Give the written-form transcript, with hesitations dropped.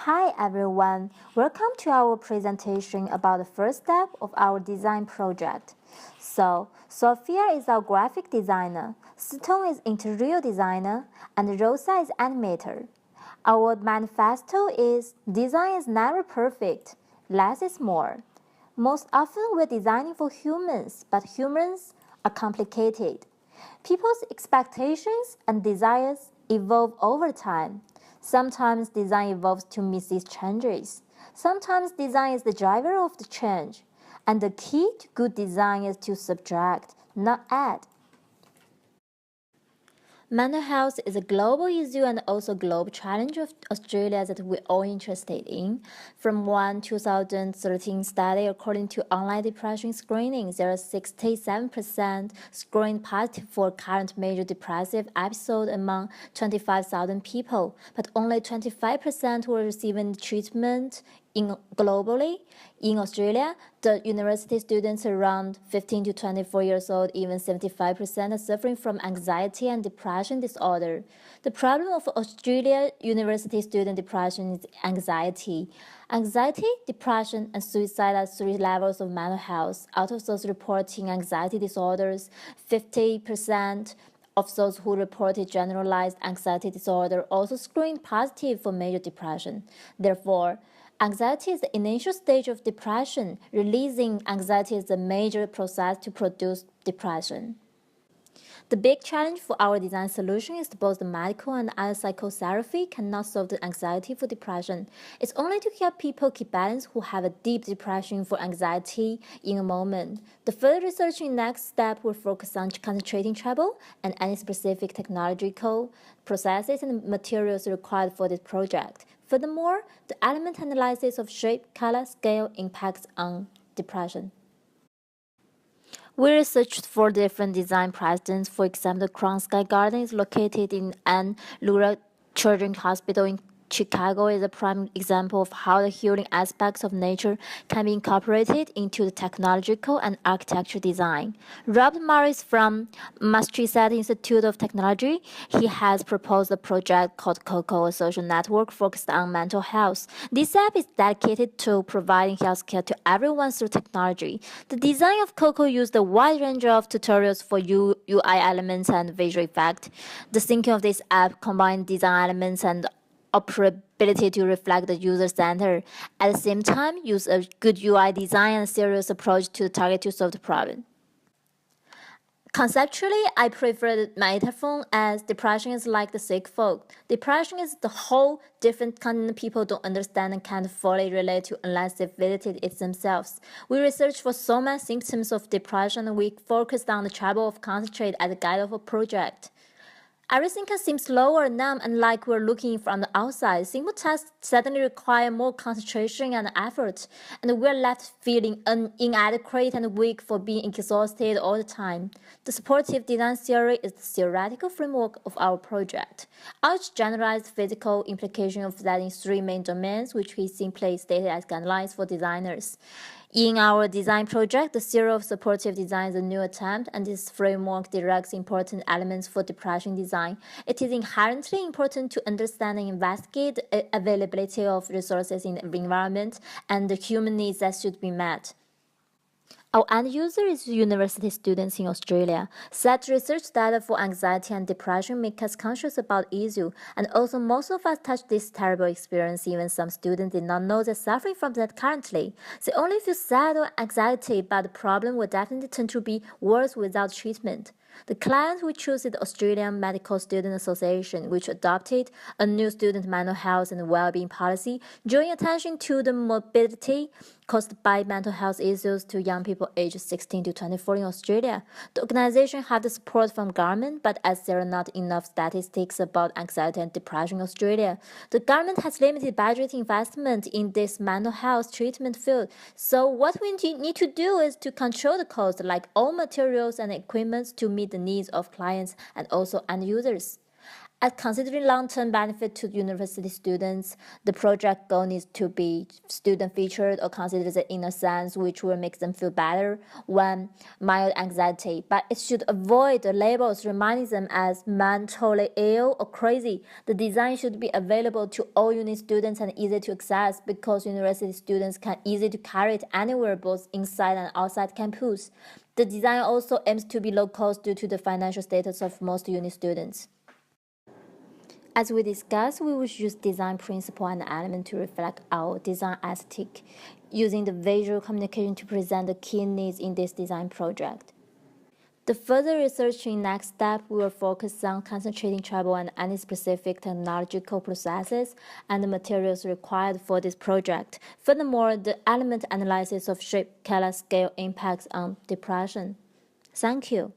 Hi everyone, welcome to our presentation about the first step of our design project. Sophia is our graphic designer, Stone is interior designer, and Rosa is animator. Our manifesto is design is never perfect, less is more. Most often we're designing for humans, but humans are complicated. People's expectations and desires evolve over time. Sometimes design evolves to meet these changes. Sometimes design is the driver of the change. And the key to good design is to subtract, not add. Mental health is a global issue and also a global challenge of Australia that we're all interested in. From one 2013 study, according to online depression screening, there are 67% scoring positive for current major depressive episode among 25,000 people, but only 25% were receiving treatment globally. In Australia, the university students around 15 to 24 years old, even 75% are suffering from anxiety and depression disorder. The problem of Australia university student depression is anxiety. Anxiety, depression, and suicide are three levels of mental health. Out of those reporting anxiety disorders, 50% of those who reported generalized anxiety disorder also screened positive for major depression. Therefore, anxiety is the initial stage of depression. Releasing anxiety is the major process to produce depression. The big challenge for our design solution is both the medical and other psychotherapy cannot solve the anxiety for depression. It's only to help people keep balance who have a deep depression for anxiety in a moment. The further research in next step will focus on concentrating trouble and any specific technological processes and materials required for this project. Furthermore, the element analysis of shape, color, scale impacts on depression. We researched four different design precedents. For example, the Crown Sky Garden is located in Ann Lurie Children's Hospital in Chicago is a prime example of how the healing aspects of nature can be incorporated into the technological and architecture design. Robert Morris from Massachusetts Institute of Technology, he has proposed a project called COCO, a social network focused on mental health. This app is dedicated to providing healthcare to everyone through technology. The design of COCO used a wide range of tutorials for UI elements and visual effect. The thinking of this app combined design elements and operability to reflect the user center. At the same time, use a good UI design and serious approach to the target to solve the problem. Conceptually, I prefer the metaphor as depression is like the sick folk. Depression is the whole different content people don't understand and can't fully relate to unless they've visited it themselves. We researched for so many symptoms of depression and we focused on the trouble of concentrate as a guide of a project. Everything can seem slow or numb and like we're looking from the outside. Simple tasks suddenly require more concentration and effort, and we're left feeling inadequate and weak for being exhausted all the time. The supportive design theory is the theoretical framework of our project. I'll generalize the physical implication of that in three main domains, which we simply stated as guidelines for designers. In our design project, the theory of supportive design is a new attempt, and this framework directs important elements for depression design. It is inherently important to understand and investigate the availability of resources in the environment and the human needs that should be met. Our end user is university students in Australia. Such research data for anxiety and depression make us conscious about issue, and also most of us touch this terrible experience. Even some students did not know they're suffering from that currently. They only feel sad or anxiety, but the problem will definitely tend to be worse without treatment. The client we choose is the Australian Medical Student Association, which adopted a new student mental health and well-being policy, drawing attention to the morbidity caused by mental health issues to young people aged 16 to 24 in Australia. The organization had the support from government, but as there are not enough statistics about anxiety and depression in Australia, the government has limited budget investment in this mental health treatment field. So what we need to do is to control the cost, like all materials and equipment, to meet the needs of clients and also end users. As considering long-term benefit to university students, the project goal needs to be student-featured or considered in a sense which will make them feel better when mild anxiety. But it should avoid the labels reminding them as mentally ill or crazy. The design should be available to all uni students and easy to access because university students can easily carry it anywhere both inside and outside campus. The design also aims to be low cost due to the financial status of most uni students. As we discussed, we will use design principle and element to reflect our design aesthetic, using the visual communication to present the key needs in this design project. The further research in next step will focus on concentrating trouble and any specific technological processes and the materials required for this project. Furthermore, the element analysis of shape, color, scale impacts on depression. Thank you.